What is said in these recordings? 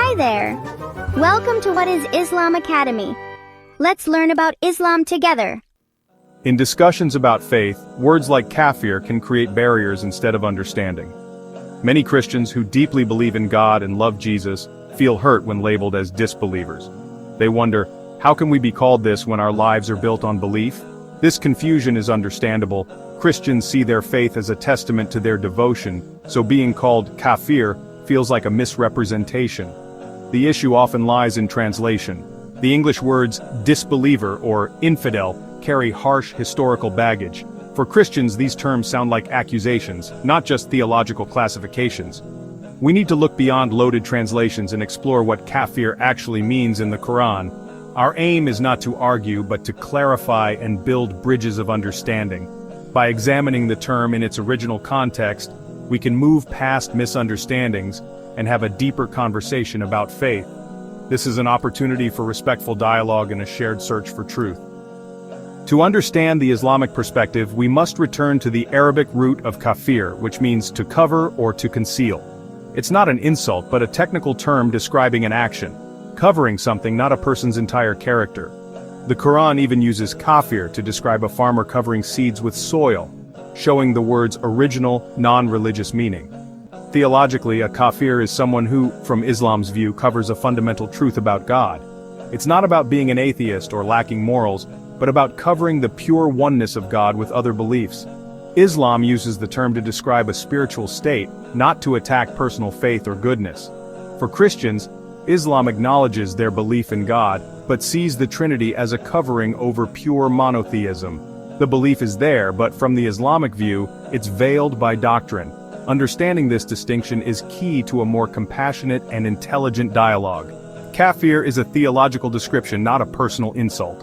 Hi there! Welcome to What is Islam Academy. Let's learn about Islam together. In discussions about faith, words like kafir can create barriers instead of understanding. Many Christians who deeply believe in God and love Jesus feel hurt when labeled as disbelievers. They wonder, how can we be called this when our lives are built on belief? This confusion is understandable. Christians see their faith as a testament to their devotion, so being called kafir feels like a misrepresentation. The issue often lies in translation. The English words disbeliever or infidel carry harsh historical baggage. For Christians, these terms sound like accusations, not just theological classifications. We need to look beyond loaded translations and explore what kafir actually means in the Qur'an. Our aim is not to argue but to clarify and build bridges of understanding. By examining the term in its original context, we can move past misunderstandings and have a deeper conversation about faith. This is an opportunity for respectful dialogue and a shared search for truth. To understand the Islamic perspective, we must return to the Arabic root of kafir, which means to cover or to conceal. It's not an insult, but a technical term describing an action. Covering something, not a person's entire character. The Quran even uses kafir to describe a farmer covering seeds with soil, showing the word's original, non-religious meaning. Theologically, a kafir is someone who, from Islam's view, covers a fundamental truth about God. It's not about being an atheist or lacking morals, but about covering the pure oneness of God with other beliefs. Islam uses the term to describe a spiritual state, not to attack personal faith or goodness. For Christians, Islam acknowledges their belief in God, but sees the Trinity as a covering over pure monotheism. The belief is there, but from the Islamic view, it's veiled by doctrine. Understanding this distinction is key to a more compassionate and intelligent dialogue. Kafir is a theological description, not a personal insult.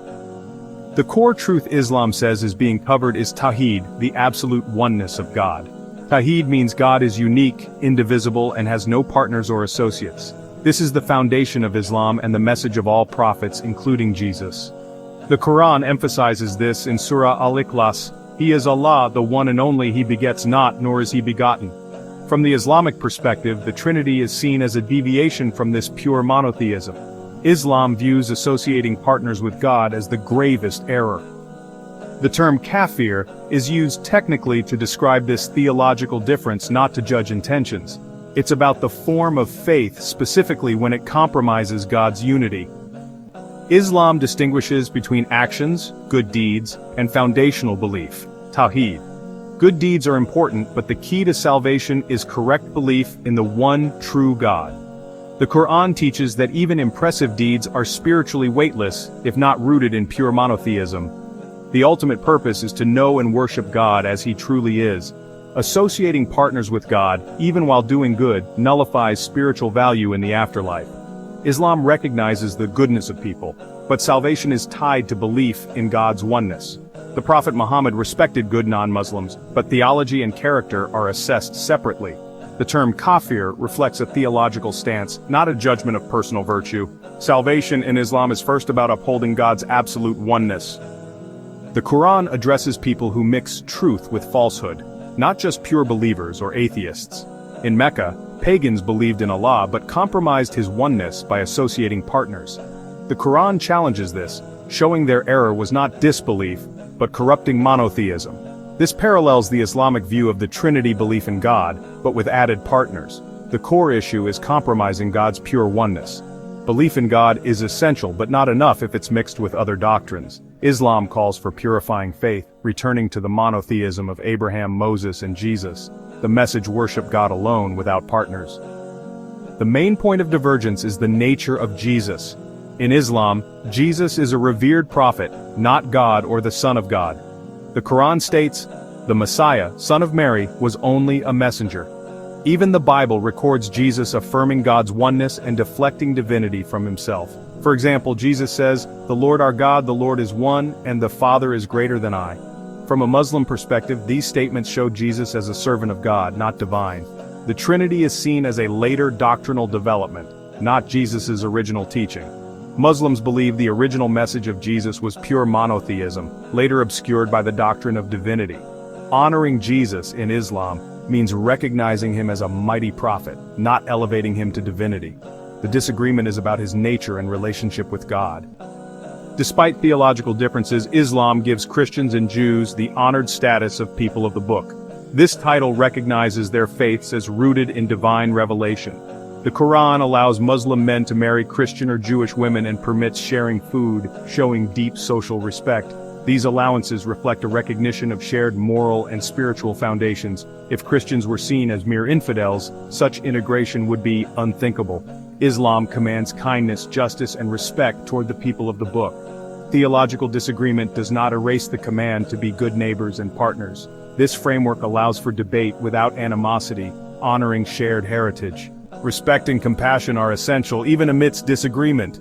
The core truth Islam says is being covered is Tawheed, the absolute oneness of God. Tawheed means God is unique, indivisible, and has no partners or associates. This is the foundation of Islam and the message of all prophets, including Jesus. The Quran emphasizes this in Surah Al-Ikhlas. He is Allah, the one and only, He begets not, nor is He begotten. From the Islamic perspective, the Trinity is seen as a deviation from this pure monotheism. Islam views associating partners with God as the gravest error. The term kafir is used technically to describe this theological difference, not to judge intentions. It's about the form of faith, specifically when it compromises God's unity. Islam distinguishes between actions, good deeds, and foundational belief, Tawheed. Good deeds are important, but the key to salvation is correct belief in the one true God. The Quran teaches that even impressive deeds are spiritually weightless, if not rooted in pure monotheism. The ultimate purpose is to know and worship God as He truly is. Associating partners with God, even while doing good, nullifies spiritual value in the afterlife. Islam recognizes the goodness of people, but salvation is tied to belief in God's oneness. The Prophet Muhammad respected good non-Muslims, but theology and character are assessed separately. The term kafir reflects a theological stance, not a judgment of personal virtue. Salvation in Islam is first about upholding God's absolute oneness. The Quran addresses people who mix truth with falsehood, not just pure believers or atheists. In Mecca, pagans believed in Allah but compromised His oneness by associating partners. The Quran challenges this, showing their error was not disbelief, but corrupting monotheism. This parallels the Islamic view of the Trinity belief in God, but with added partners. The core issue is compromising God's pure oneness. Belief in God is essential but not enough if it's mixed with other doctrines. Islam calls for purifying faith, returning to the monotheism of Abraham, Moses, and Jesus. The message worship God alone without partners. The main point of divergence is the nature of Jesus. In Islam, Jesus is a revered prophet, not God or the Son of God. The Quran states, the Messiah, son of Mary, was only a messenger. Even the Bible records Jesus affirming God's oneness and deflecting divinity from Himself. For example, Jesus says, "The Lord our God, the Lord is one, and the Father is greater than I." From a Muslim perspective, these statements show Jesus as a servant of God, not divine. The Trinity is seen as a later doctrinal development, not Jesus' original teaching. Muslims believe the original message of Jesus was pure monotheism, later obscured by the doctrine of divinity. Honoring Jesus in Islam means recognizing Him as a mighty prophet, not elevating Him to divinity. The disagreement is about his nature and relationship with God. Despite theological differences, Islam gives Christians and Jews the honored status of people of the book. This title recognizes their faiths as rooted in divine revelation. The Qur'an allows Muslim men to marry Christian or Jewish women and permits sharing food, showing deep social respect. These allowances reflect a recognition of shared moral and spiritual foundations. If Christians were seen as mere infidels, such integration would be unthinkable. Islam commands kindness, justice, and respect toward the people of the book. Theological disagreement does not erase the command to be good neighbors and partners. This framework allows for debate without animosity, honoring shared heritage. Respect and compassion are essential even amidst disagreement.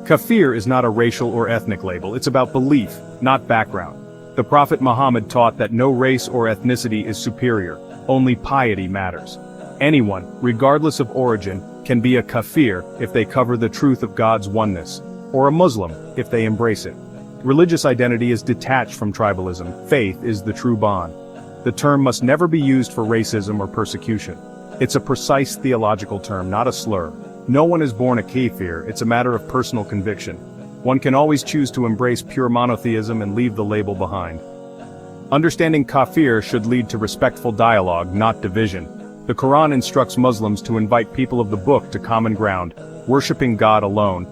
Kafir is not a racial or ethnic label, it's about belief, not background. The Prophet Muhammad taught that no race or ethnicity is superior, only piety matters. Anyone, regardless of origin, can be a kafir if they cover the truth of God's oneness, or a Muslim if they embrace it. Religious identity is detached from tribalism, faith is the true bond. The term must never be used for racism or persecution. It's a precise theological term, not a slur. No one is born a kafir, it's a matter of personal conviction. One can always choose to embrace pure monotheism and leave the label behind. Understanding kafir should lead to respectful dialogue, not division. The Quran instructs Muslims to invite people of the book to common ground, worshiping God alone.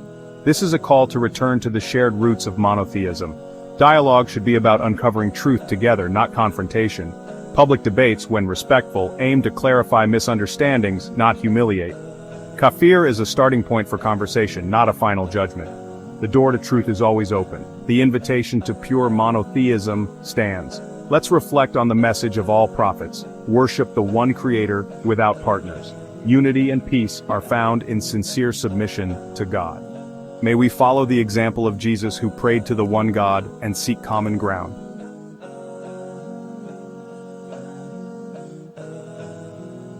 This is a call to return to the shared roots of monotheism. Dialogue should be about uncovering truth together, not confrontation. Public debates, when respectful, aim to clarify misunderstandings, not humiliate. Kafir is a starting point for conversation, not a final judgment. The door to truth is always open. The invitation to pure monotheism stands. Let's reflect on the message of all prophets. Worship the one Creator without partners. Unity and peace are found in sincere submission to God. May we follow the example of Jesus, who prayed to the one God and seek common ground.